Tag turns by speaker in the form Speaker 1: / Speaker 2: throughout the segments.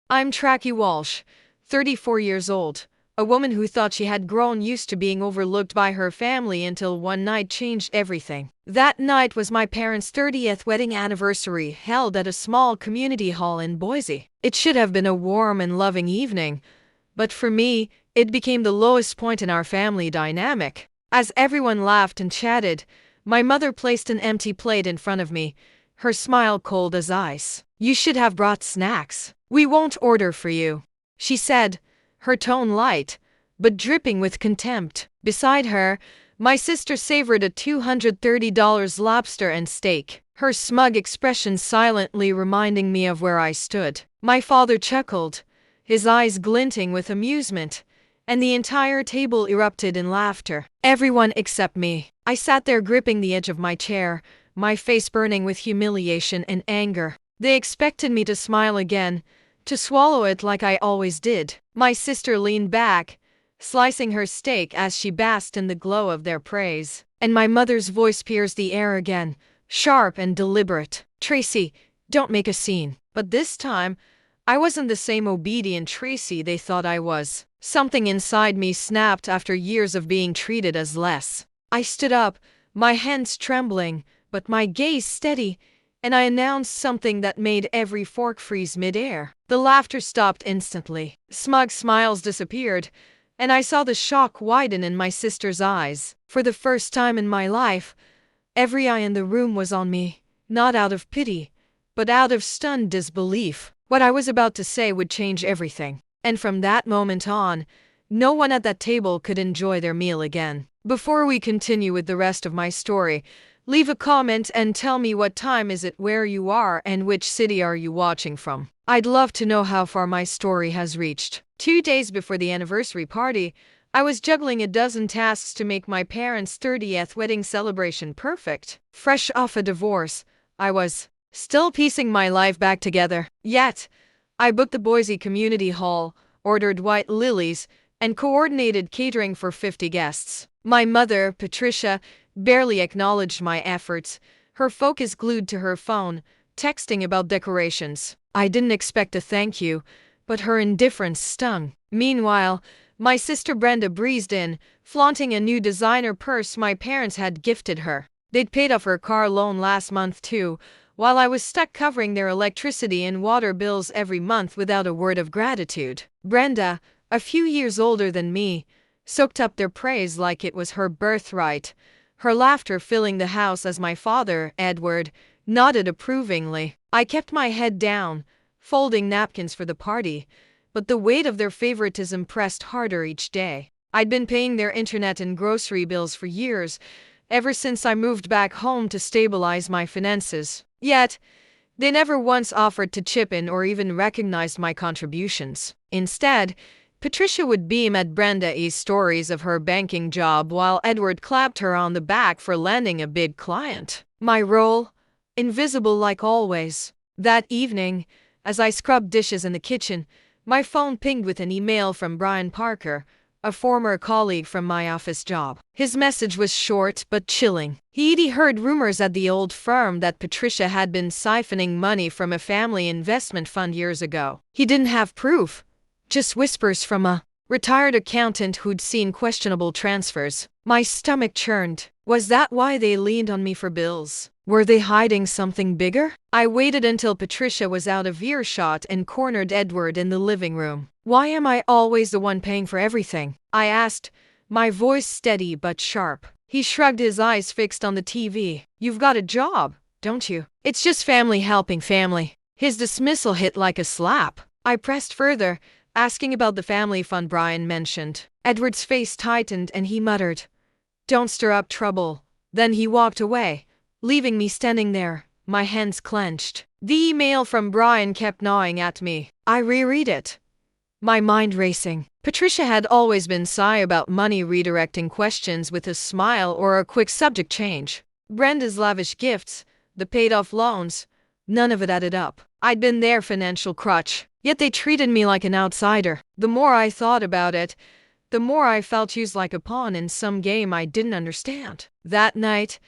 Speaker 1: I'm Tracy Walsh, 34 years old, a woman who thought she had grown used to being overlooked by her family until one night changed everything. That night was my parents' 30th wedding anniversary, held at a small community hall in Boise. It should have been a warm and loving evening, but for me, it became the lowest point in our family dynamic. As everyone laughed and chatted, my mother placed an empty plate in front of me, her smile cold as ice. "You should have brought snacks. We won't order for you," she said, her tone light, but dripping with contempt. Beside her, my sister savored a $230 lobster and steak, her smug expression silently reminding me of where I stood. My father chuckled, his eyes glinting with amusement, and the entire table erupted in laughter. Everyone except me. I sat there gripping the edge of my chair, my face burning with humiliation and anger. They expected me to smile again, to swallow it like I always did. My sister leaned back, slicing her steak as she basked in the glow of their praise. And my mother's voice pierced the air again, sharp and deliberate. "Tracy, don't make a scene." But this time, I wasn't the same obedient Tracy they thought I was. Something inside me snapped after years of being treated as less. I stood up, my hands trembling, but my gaze steady, and I announced something that made every fork freeze midair. The laughter stopped instantly. Smug smiles disappeared, and I saw the shock widen in my sister's eyes. For the first time in my life, every eye in the room was on me, not out of pity, but out of stunned disbelief. What I was about to say would change everything. And from that moment on, no one at that table could enjoy their meal again. Before we continue with the rest of my story, leave a comment and tell me what time is it where you are and which city are you watching from. I'd love to know how far my story has reached. 2 days before the anniversary party, I was juggling a dozen tasks to make my parents' 30th wedding celebration perfect. Fresh off a divorce, I was still piecing my life back together. Yet, I booked the Boise Community Hall, ordered white lilies, and coordinated catering for 50 guests. My mother, Patricia, barely acknowledged my efforts, her focus glued to her phone, texting about decorations. I didn't expect a thank you, but her indifference stung. Meanwhile, my sister Brenda breezed in, flaunting a new designer purse my parents had gifted her. They'd paid off her car loan last month too, while I was stuck covering their electricity and water bills every month without a word of gratitude. Brenda, a few years older than me, soaked up their praise like it was her birthright, her laughter filling the house as my father, Edward, nodded approvingly. I kept my head down, folding napkins for the party, but the weight of their favoritism pressed harder each day. I'd been paying their internet and grocery bills for years, ever since I moved back home to stabilize my finances. Yet, they never once offered to chip in or even recognized my contributions. Instead, Patricia would beam at Brenda's stories of her banking job while Edward clapped her on the back for landing a big client. My role? Invisible like always. That evening, as I scrubbed dishes in the kitchen, my phone pinged with an email from Brian Parker, a former colleague from my office job. His message was short but chilling. He'd heard rumors at the old firm that Patricia had been siphoning money from a family investment fund years ago. He didn't have proof, just whispers from a retired accountant who'd seen questionable transfers. My stomach churned. Was that why they leaned on me for bills? Were they hiding something bigger? I waited until Patricia was out of earshot and cornered Edward in the living room. "Why am I always the one paying for everything?" I asked, my voice steady but sharp. He shrugged, his eyes fixed on the TV. "You've got a job, don't you? It's just family helping family." His dismissal hit like a slap. I pressed further, asking about the family fund Brian mentioned. Edward's face tightened and he muttered, "Don't stir up trouble." Then he walked away, leaving me standing there, my hands clenched. The email from Brian kept gnawing at me. I reread it, my mind racing. Patricia had always been shy about money, redirecting questions with a smile or a quick subject change. Brenda's lavish gifts, the paid-off loans, none of it added up. I'd been their financial crutch, yet they treated me like an outsider. The more I thought about it, the more I felt used like a pawn in some game I didn't understand. That night,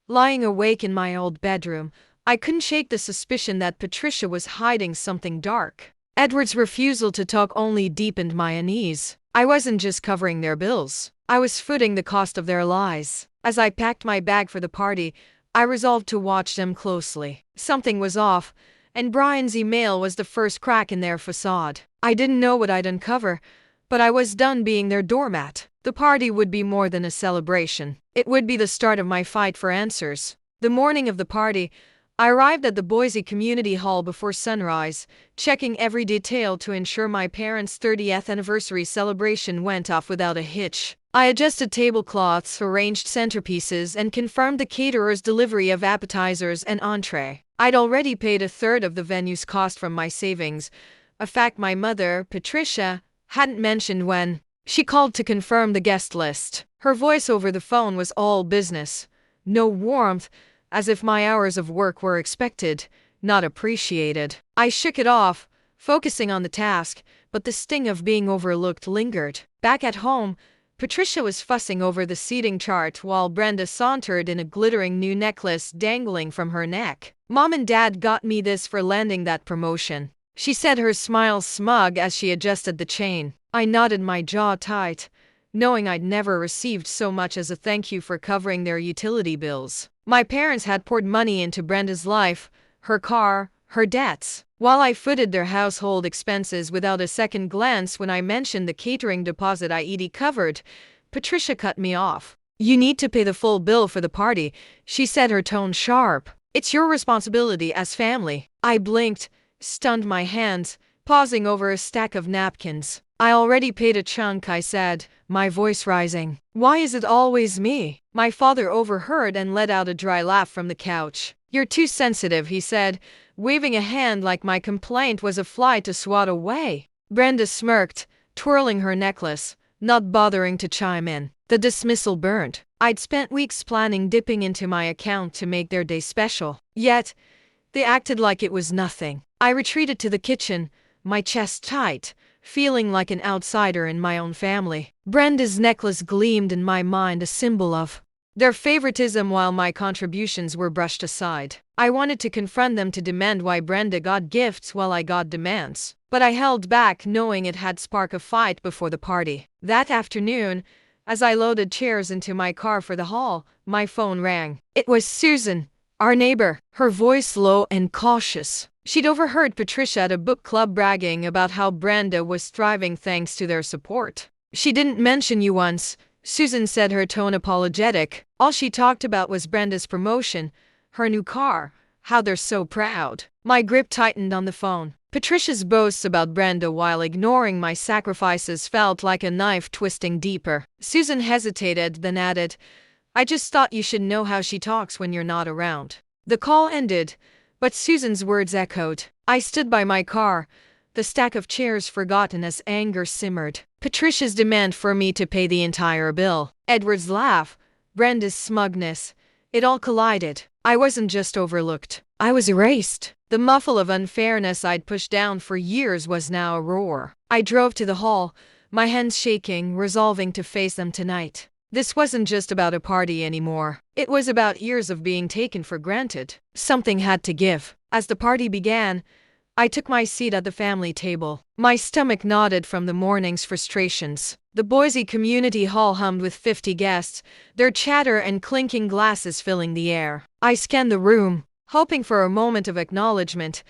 Speaker 1: lying awake in my old bedroom, I couldn't shake the suspicion that Patricia was hiding something dark. Edward's refusal to talk only deepened my unease. I wasn't just covering their bills. I was footing the cost of their lies. As I packed my bag for the party, I resolved to watch them closely. Something was off, and Brian's email was the first crack in their facade. I didn't know what I'd uncover, but I was done being their doormat. The party would be more than a celebration. It would be the start of my fight for answers. The morning of the party, I arrived at the Boise Community Hall before sunrise, checking every detail to ensure my parents' 30th anniversary celebration went off without a hitch. I adjusted tablecloths, arranged centerpieces, and confirmed the caterer's delivery of appetizers and entree. I'd already paid a third of the venue's cost from my savings, a fact my mother, Patricia, hadn't mentioned when she called to confirm the guest list. Her voice over the phone was all business, no warmth, as if my hours of work were expected, not appreciated. I shook it off, focusing on the task, but the sting of being overlooked lingered. Back at home, Patricia was fussing over the seating chart while Brenda sauntered in a glittering new necklace dangling from her neck. Mom and Dad got me this for landing that promotion, she said, her smile smug as she adjusted the chain. I nodded, my jaw tight, knowing I'd never received so much as a thank you for covering their utility bills. My parents had poured money into Brenda's life, her car, her debts. While I footed their household expenses without a second glance when I mentioned the catering deposit I covered, Patricia cut me off. You need to pay the full bill for the party, she said, her tone sharp. It's your responsibility as family. I blinked, stunned, my hands pausing over a stack of napkins. I already paid a chunk, I said, my voice rising. Why is it always me? My father overheard and let out a dry laugh from the couch. You're too sensitive, he said, waving a hand like my complaint was a fly to swat away. Brenda smirked, twirling her necklace, not bothering to chime in. The dismissal burned. I'd spent weeks planning dipping into my account to make their day special. Yet, they acted like it was nothing. I retreated to the kitchen, my chest tight, feeling like an outsider in my own family. Brenda's necklace gleamed in my mind, a symbol of their favoritism, while my contributions were brushed aside. I wanted to confront them, to demand why Brenda got gifts while I got demands. But I held back, knowing it had sparked a fight before the party. That afternoon, as I loaded chairs into my car for the hall, my phone rang. It was Susan, our neighbor, her voice low and cautious. She'd overheard Patricia at a book club bragging about how Brenda was thriving thanks to their support. She didn't mention you once, Susan said, her tone apologetic. All she talked about was Brenda's promotion, her new car, how they're so proud. My grip tightened on the phone. Patricia's boasts about Brenda while ignoring my sacrifices felt like a knife twisting deeper. Susan hesitated, then added, I just thought you should know how she talks when you're not around. The call ended, but Susan's words echoed. I stood by my car, the stack of chairs forgotten as anger simmered. Patricia's demand for me to pay the entire bill, Edward's laugh, Brenda's smugness, it all collided. I wasn't just overlooked, I was erased. The muffle of unfairness I'd pushed down for years was now a roar. I drove to the hall, my hands shaking, resolving to face them tonight. This wasn't just about a party anymore. It was about years of being taken for granted. Something had to give. As the party began, I took my seat at the family table. My stomach knotted from the morning's frustrations. The Boise Community Hall hummed with 50 guests, their chatter and clinking glasses filling the air. I scanned the room, hoping for a moment of acknowledgement,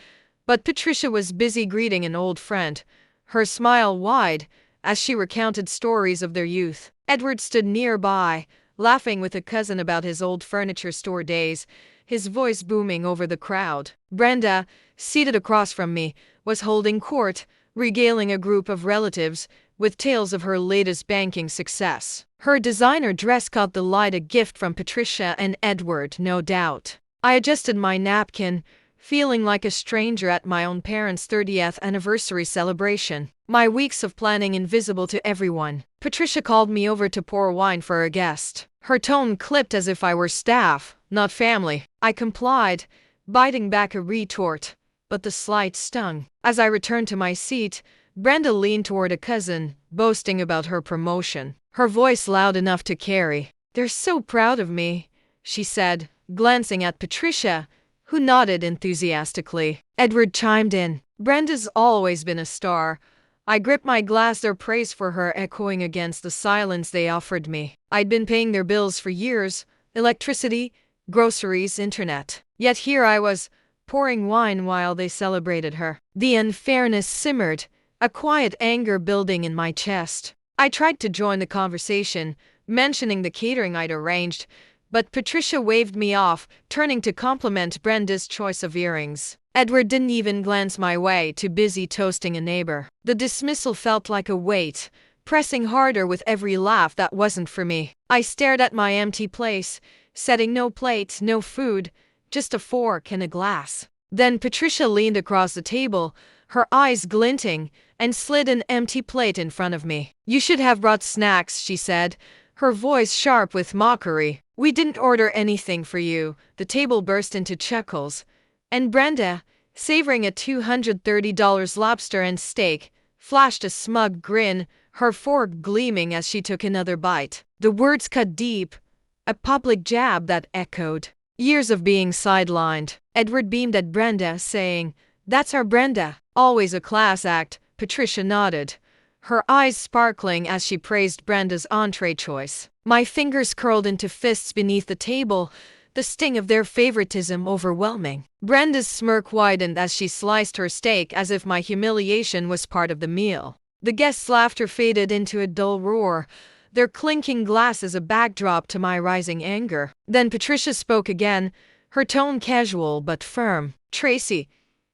Speaker 1: but Patricia was busy greeting an old friend, her smile wide as she recounted stories of their youth. Edward stood nearby, laughing with a cousin about his old furniture store days, his voice booming over the crowd. Brenda, seated across from me, was holding court, regaling a group of relatives with tales of her latest banking success. Her designer dress caught the light, a gift from Patricia and Edward, no doubt. I adjusted my napkin, feeling like a stranger at my own parents' 30th anniversary celebration, my weeks of planning invisible to everyone. Patricia called me over to pour wine for a guest. Her tone clipped as if I were staff, not family. I complied, biting back a retort, but the slight stung. As I returned to my seat, Brenda leaned toward a cousin, boasting about her promotion, her voice loud enough to carry. They're so proud of me, she said, glancing at Patricia, who nodded enthusiastically. Edward chimed in. Brenda's always been a star. I gripped my glass, their praise for her echoing against the silence they offered me. I'd been paying their bills for years, electricity, groceries, internet. Yet here I was, pouring wine while they celebrated her. The unfairness simmered, a quiet anger building in my chest. I tried to join the conversation, mentioning the catering I'd arranged, but Patricia waved me off, turning to compliment Brenda's choice of earrings. Edward didn't even glance my way, too busy toasting a neighbor. The dismissal felt like a weight, pressing harder with every laugh that wasn't for me. I stared at my empty place, setting no plate, no food, just a fork and a glass. Then Patricia leaned across the table, her eyes glinting, and slid an empty plate in front of me. "You should have brought snacks," she said, her voice sharp with mockery. "We didn't order anything for you." The table burst into chuckles, and Brenda, savoring a $230 lobster and steak, flashed a smug grin, her fork gleaming as she took another bite. The words cut deep, a public jab that echoed years of being sidelined. Edward beamed at Brenda, saying, "That's our Brenda, always a class act." Patricia nodded, her eyes sparkling as she praised Brenda's entree choice. My fingers curled into fists beneath the table, the sting of their favoritism overwhelming. Brenda's smirk widened as she sliced her steak, as if my humiliation was part of the meal. The guests' laughter faded into a dull roar, their clinking glasses a backdrop to my rising anger. Then Patricia spoke again, her tone casual but firm. "Tracy,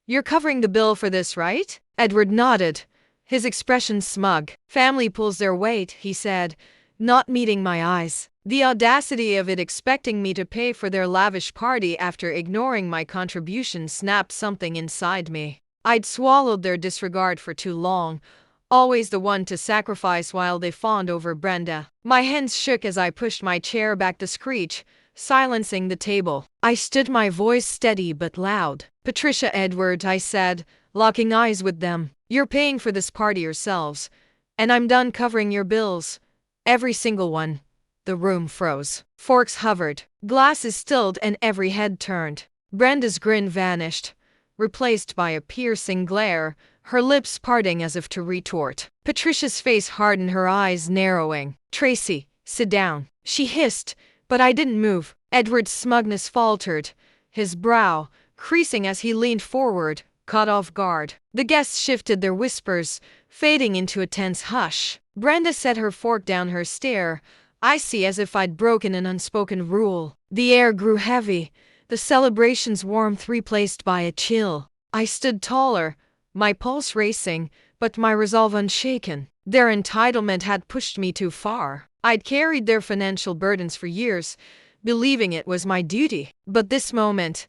Speaker 1: you're covering the bill for this, right?" Edward nodded, his expression smug. "Family pulls their weight," he said, not meeting my eyes. The audacity of it, expecting me to pay for their lavish party after ignoring my contribution, snapped something inside me. I'd swallowed their disregard for too long, always the one to sacrifice while they fawned over Brenda. My hands shook as I pushed my chair back to screech, silencing the table. I stood, my voice steady but loud. "Patricia, Edward," I said, locking eyes with them, "you're paying for this party yourselves, and I'm done covering your bills. Every single one." The room froze. Forks hovered, glasses stilled, and every head turned. Brenda's grin vanished, replaced by a piercing glare, her lips parting as if to retort. Patricia's face hardened, her eyes narrowing. "Tracy, sit down," she hissed, but I didn't move. Edward's smugness faltered, his brow creasing as he leaned forward, caught off guard. The guests shifted, their whispers fading into a tense hush. Brenda set her fork down, her stare icy as if I'd broken an unspoken rule. The air grew heavy, the celebration's warmth replaced by a chill. I stood taller, my pulse racing, but my resolve unshaken. Their entitlement had pushed me too far. I'd carried their financial burdens for years, believing it was my duty. But this moment,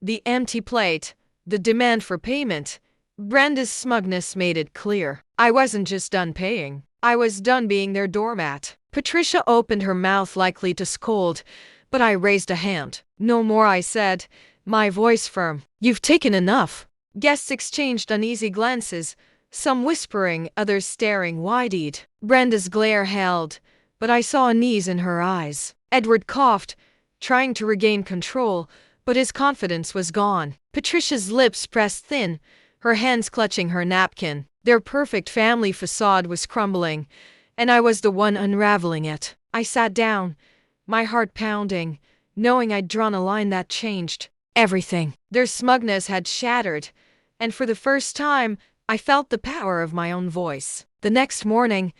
Speaker 1: the empty plate, the demand for payment, Brenda's smugness made it clear. I wasn't just done paying, I was done being their doormat. Patricia opened her mouth, likely to scold, but I raised a hand. "No more," I said, my voice firm. "You've taken enough." Guests exchanged uneasy glances, some whispering, others staring wide-eyed. Brenda's glare held, but I saw unease in her eyes. Edward coughed, trying to regain control, but his confidence was gone. Patricia's lips pressed thin, her hands clutching her napkin. Their perfect family facade was crumbling, and I was the one unraveling it. I sat down, my heart pounding, knowing I'd drawn a line that changed everything. Their smugness had shattered, and for the first time, I felt the power of my own voice. The next morning,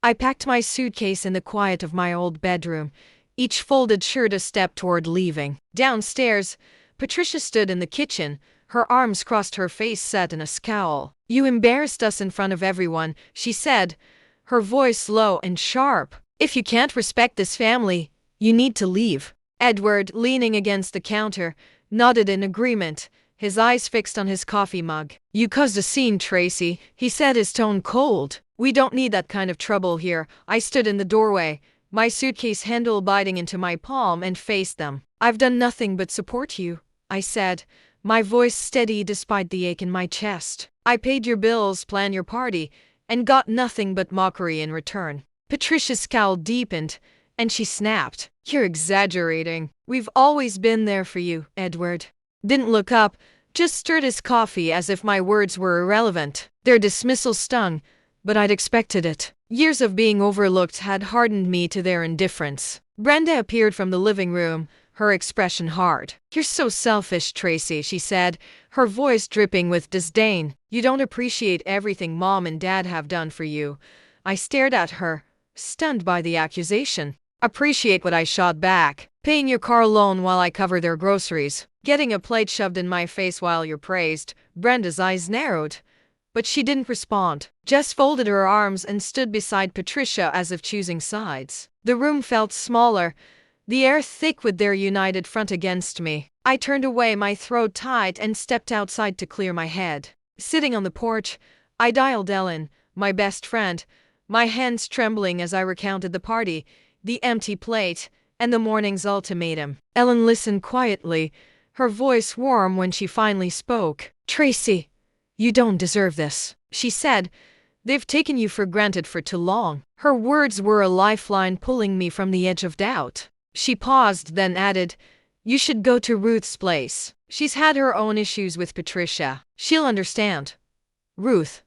Speaker 1: I packed my suitcase in the quiet of my old bedroom, each folded shirt a step toward leaving. Downstairs, Patricia stood in the kitchen, her arms crossed, her face set in a scowl. "You embarrassed us in front of everyone," she said, her voice low and sharp. "If you can't respect this family, you need to leave." Edward, leaning against the counter, nodded in agreement, his eyes fixed on his coffee mug. "You caused a scene, Tracy," he said, his tone cold. "We don't need that kind of trouble here." I stood in the doorway, my suitcase handle biting into my palm, and faced them. "I've done nothing but support you," I said, my voice steady despite the ache in my chest. "I paid your bills, planned your party, and got nothing but mockery in return." Patricia's scowl deepened, and she snapped, "You're exaggerating. We've always been there for you." Edward didn't look up, just stirred his coffee as if my words were irrelevant. Their dismissal stung, but I'd expected it. Years of being overlooked had hardened me to their indifference. Brenda appeared from the living room, her expression hard. "You're so selfish, Tracy," she said, her voice dripping with disdain. "You don't appreciate everything Mom and Dad have done for you." I stared at her, stunned by the accusation. "Appreciate what?" I shot back. "Paying your car loan while I cover their groceries. Getting a plate shoved in my face while you're praised." Brenda's eyes narrowed, but she didn't respond, just folded her arms and stood beside Patricia as if choosing sides. The room felt smaller, the air thick with their united front against me. I turned away, my throat tight, and stepped outside to clear my head. Sitting on the porch, I dialed Ellen, my best friend, my hands trembling as I recounted the party, the empty plate, and the morning's ultimatum. Ellen listened quietly, her voice warm when she finally spoke. "Tracy, you don't deserve this," she said. "They've taken you for granted for too long." Her words were a lifeline pulling me from the edge of doubt. She paused, then added, "You should go to Ruth's place. She's had her own issues with Patricia. She'll understand." Ruth,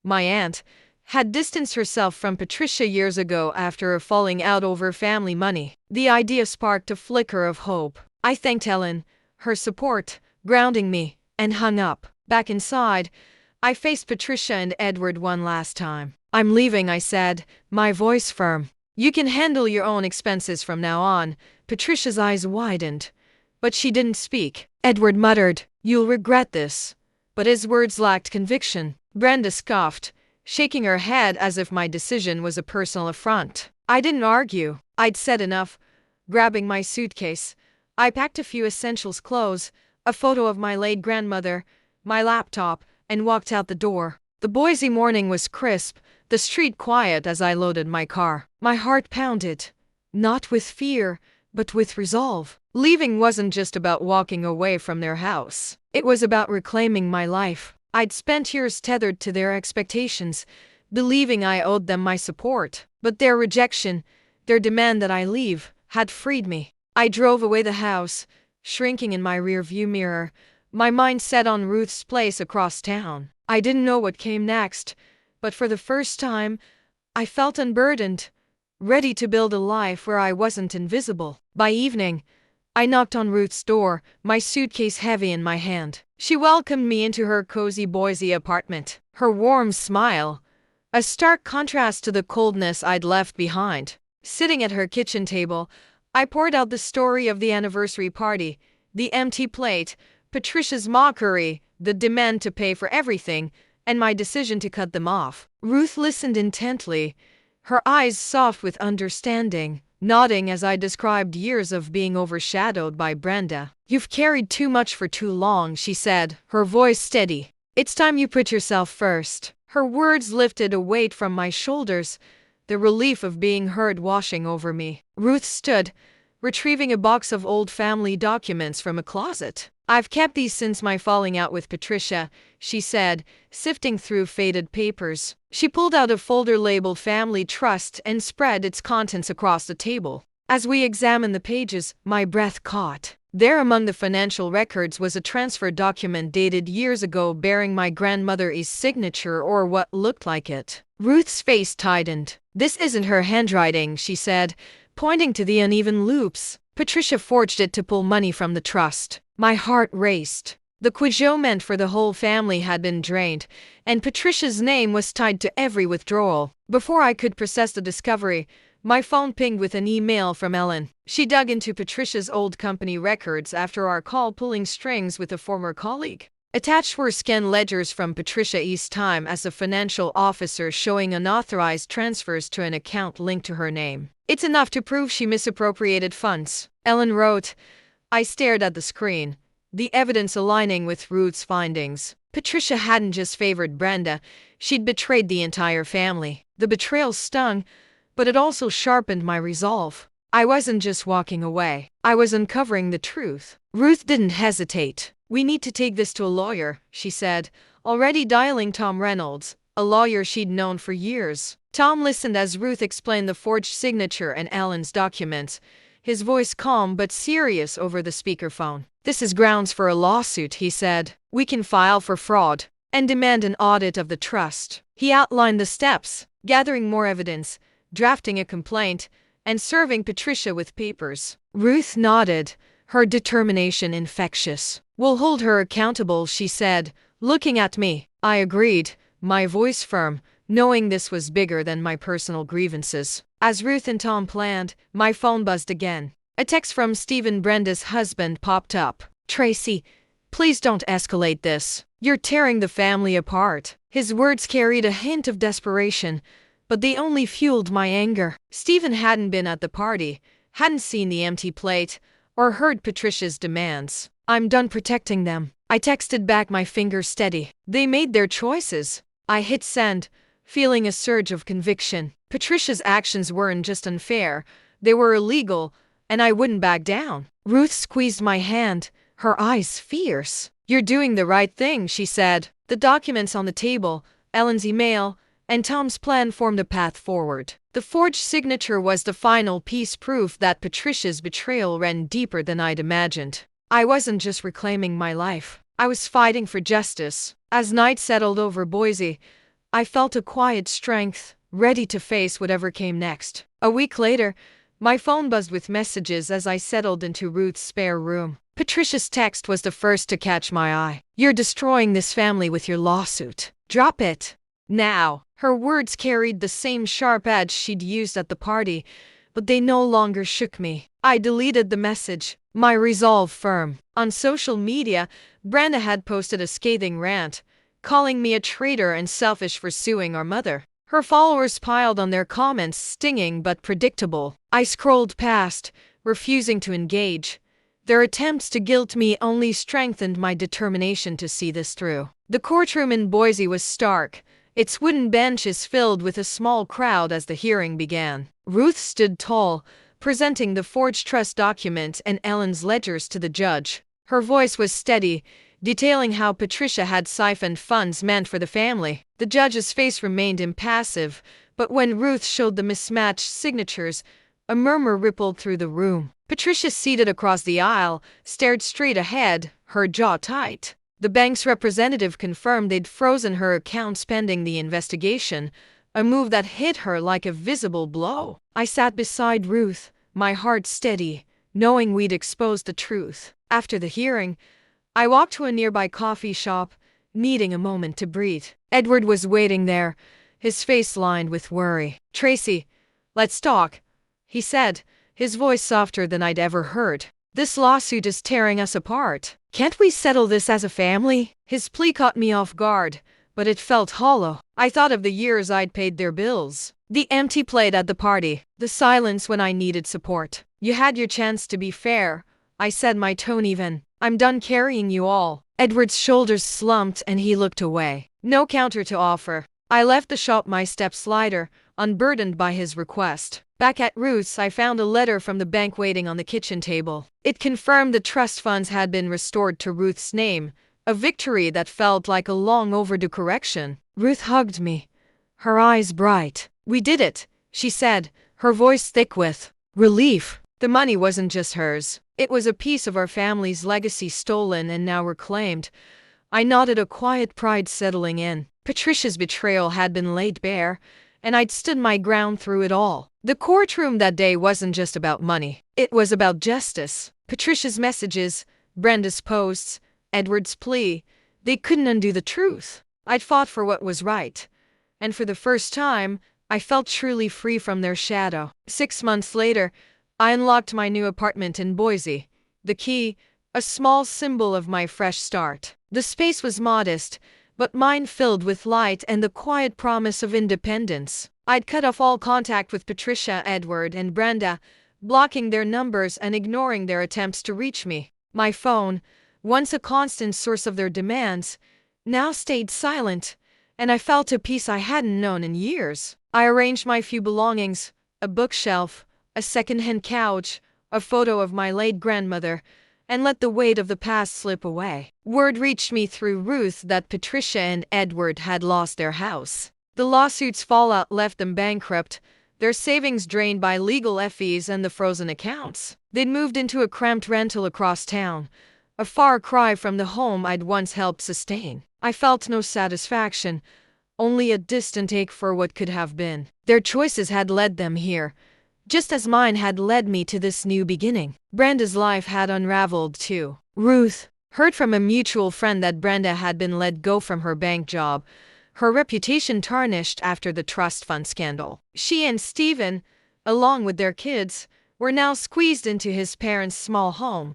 Speaker 1: my aunt, had distanced herself from Patricia years ago after a falling out over family money. The idea sparked a flicker of hope. I thanked Ellen, her support, grounding me, and hung up. Back inside, I faced Patricia and Edward one last time. "I'm leaving," I said, my voice firm. "You can handle your own expenses from now on." Patricia's eyes widened, but she didn't speak. Edward muttered, "You'll regret this." But his words lacked conviction. Brenda scoffed, shaking her head as if my decision was a personal affront. I didn't argue. I'd said enough. Grabbing my suitcase, I packed a few essentials: clothes, a photo of my late grandmother, my laptop, and walked out the door. The Boise morning was crisp, the street quiet as I loaded my car. My heart pounded, not with fear, but with resolve. Leaving wasn't just about walking away from their house. It was about reclaiming my life. I'd spent years tethered to their expectations, believing I owed them my support. But their rejection, their demand that I leave, had freed me. I drove away the house, shrinking in my rearview mirror, my mind set on Ruth's place across town. I didn't know what came next, but for the first time, I felt unburdened, ready to build a life where I wasn't invisible. By evening, I knocked on Ruth's door, my suitcase heavy in my hand. She welcomed me into her cozy Boise apartment. Her warm smile, a stark contrast to the coldness I'd left behind. Sitting at her kitchen table, I poured out the story of the anniversary party, the empty plate, Patricia's mockery, the demand to pay for everything, and my decision to cut them off. Ruth listened intently, her eyes soft with understanding, nodding as I described years of being overshadowed by Brenda. "You've carried too much for too long," she said, her voice steady. "It's time you put yourself first." Her words lifted a weight from my shoulders, the relief of being heard washing over me. Ruth stood, retrieving a box of old family documents from a closet. "I've kept these since my falling out with Patricia," she said, sifting through faded papers. She pulled out a folder labeled Family Trust and spread its contents across the table. As we examined the pages, my breath caught. There among the financial records was a transfer document dated years ago bearing my grandmother's signature, or what looked like it. Ruth's face tightened. "This isn't her handwriting," she said, pointing to the uneven loops. "Patricia forged it to pull money from the trust." My heart raced. The quidjo meant for the whole family had been drained, and Patricia's name was tied to every withdrawal. Before I could process the discovery, my phone pinged with an email from Ellen. She dug into Patricia's old company records after our call, pulling strings with a former colleague. Attached were scanned ledgers from Patricia's time as a financial officer showing unauthorized transfers to an account linked to her name. "It's enough to prove she misappropriated funds," Ellen wrote. I stared at the screen, the evidence aligning with Ruth's findings. Patricia hadn't just favored Brenda, she'd betrayed the entire family. The betrayal stung, but it also sharpened my resolve. I wasn't just walking away, I was uncovering the truth. Ruth didn't hesitate. "We need to take this to a lawyer," she said, already dialing Tom Reynolds, a lawyer she'd known for years. Tom listened as Ruth explained the forged signature and Ellen's documents, his voice calm but serious over the speakerphone. "This is grounds for a lawsuit," he said. "We can file for fraud and demand an audit of the trust." He outlined the steps: gathering more evidence, drafting a complaint, and serving Patricia with papers. Ruth nodded, her determination infectious. "We'll hold her accountable," she said, looking at me. I agreed, my voice firm, knowing this was bigger than my personal grievances. As Ruth and Tom planned, my phone buzzed again. A text from Stephen, Brenda's husband, popped up. "Tracy, please don't escalate this. You're tearing the family apart." His words carried a hint of desperation, but they only fueled my anger. Stephen hadn't been at the party, hadn't seen the empty plate, or heard Patricia's demands. "I'm done protecting them," I texted back, my fingers steady. "They made their choices." I hit send, feeling a surge of conviction. Patricia's actions weren't just unfair, they were illegal, and I wouldn't back down. Ruth squeezed my hand, her eyes fierce. "You're doing the right thing," she said. The documents on the table, Ellen's email, and Tom's plan formed a path forward. The forged signature was the final piece, proof that Patricia's betrayal ran deeper than I'd imagined. I wasn't just reclaiming my life, I was fighting for justice. As night settled over Boise, I felt a quiet strength, ready to face whatever came next. A week later, my phone buzzed with messages as I settled into Ruth's spare room. Patricia's text was the first to catch my eye. "You're destroying this family with your lawsuit. Drop it now." Her words carried the same sharp edge she'd used at the party, but they no longer shook me. I deleted the message, my resolve firm. On social media, Brenda had posted a scathing rant, calling me a traitor and selfish for suing our mother. Her followers piled on, their comments stinging but predictable. I scrolled past, refusing to engage. Their attempts to guilt me only strengthened my determination to see this through. The courtroom in Boise was stark, its wooden benches filled with a small crowd as the hearing began. Ruth stood tall, presenting the forged trust document and Ellen's ledgers to the judge. Her voice was steady, detailing how Patricia had siphoned funds meant for the family. The judge's face remained impassive, but when Ruth showed the mismatched signatures, a murmur rippled through the room. Patricia, seated across the aisle, stared straight ahead, her jaw tight. The bank's representative confirmed they'd frozen her accounts pending the investigation, a move that hit her like a visible blow. I sat beside Ruth, my heart steady, knowing we'd exposed the truth. After the hearing, I walked to a nearby coffee shop, needing a moment to breathe. Edward was waiting there, his face lined with worry. "Tracy, let's talk," he said, his voice softer than I'd ever heard. "This lawsuit is tearing us apart. Can't we settle this as a family?" His plea caught me off guard, but it felt hollow. I thought of the years I'd paid their bills, the empty plate at the party, the silence when I needed support. "You had your chance to be fair," I said, my tone even. "I'm done carrying you all." Edward's shoulders slumped and he looked away. No counter to offer. I left the shop, my steps lighter, unburdened by his request. Back at Ruth's, I found a letter from the bank waiting on the kitchen table. It confirmed the trust funds had been restored to Ruth's name, a victory that felt like a long overdue correction. Ruth hugged me, her eyes bright. "We did it," she said, her voice thick with relief. The money wasn't just hers. It was a piece of our family's legacy, stolen and now reclaimed. I nodded, a quiet pride settling in. Patricia's betrayal had been laid bare, and I'd stood my ground through it all. The courtroom that day wasn't just about money. It was about justice. Patricia's messages, Brenda's posts, Edward's plea, they couldn't undo the truth. I'd fought for what was right, and for the first time, I felt truly free from their shadow. 6 months later, I unlocked my new apartment in Boise. The key, a small symbol of my fresh start. The space was modest, but mine filled with light and the quiet promise of independence. I'd cut off all contact with Patricia, Edward, and Brenda, blocking their numbers and ignoring their attempts to reach me. My phone, once a constant source of their demands, now stayed silent, and I felt a peace I hadn't known in years. I arranged my few belongings, a bookshelf, a second-hand couch, a photo of my late grandmother, and let the weight of the past slip away. Word reached me through Ruth that Patricia and Edward had lost their house. The lawsuit's fallout left them bankrupt, their savings drained by legal fees and the frozen accounts. They'd moved into a cramped rental across town, a far cry from the home I'd once helped sustain. I felt no satisfaction, only a distant ache for what could have been. Their choices had led them here, just as mine had led me to this new beginning. Brenda's life had unraveled too. Ruth heard from a mutual friend that Brenda had been let go from her bank job, her reputation tarnished after the trust fund scandal. She and Stephen, along with their kids, were now squeezed into his parents' small home,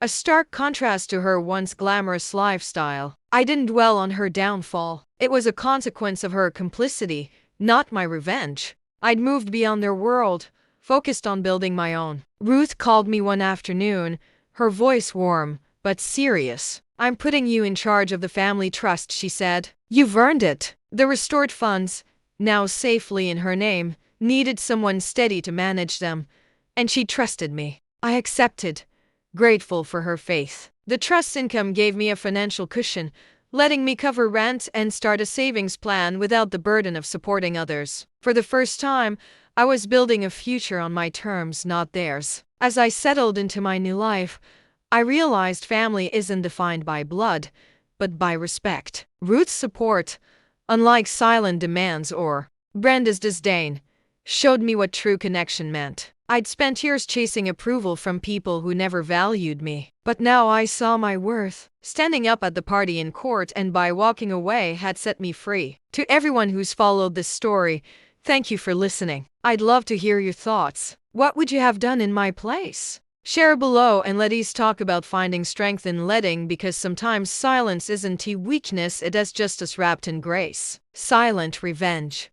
Speaker 1: a stark contrast to her once glamorous lifestyle. I didn't dwell on her downfall. It was a consequence of her complicity, not my revenge. I'd moved beyond their world, focused on building my own. Ruth called me one afternoon, her voice warm but serious. "I'm putting you in charge of the family trust," she said. "You've earned it." The restored funds, now safely in her name, needed someone steady to manage them, and she trusted me. I accepted, grateful for her faith. The trust's income gave me a financial cushion, letting me cover rent and start a savings plan without the burden of supporting others. For the first time, I was building a future on my terms, not theirs. As I settled into my new life, I realized family isn't defined by blood, but by respect. Ruth's support, unlike silent demands or Brenda's disdain, showed me what true connection meant. I'd spent years chasing approval from people who never valued me, but now I saw my worth. Standing up at the party in court and by walking away had set me free. To everyone who's followed this story, thank you for listening. I'd love to hear your thoughts. What would you have done in my place? Share below and let's talk about finding strength in letting, because sometimes silence isn't weakness, it is just us wrapped in grace. Silent revenge.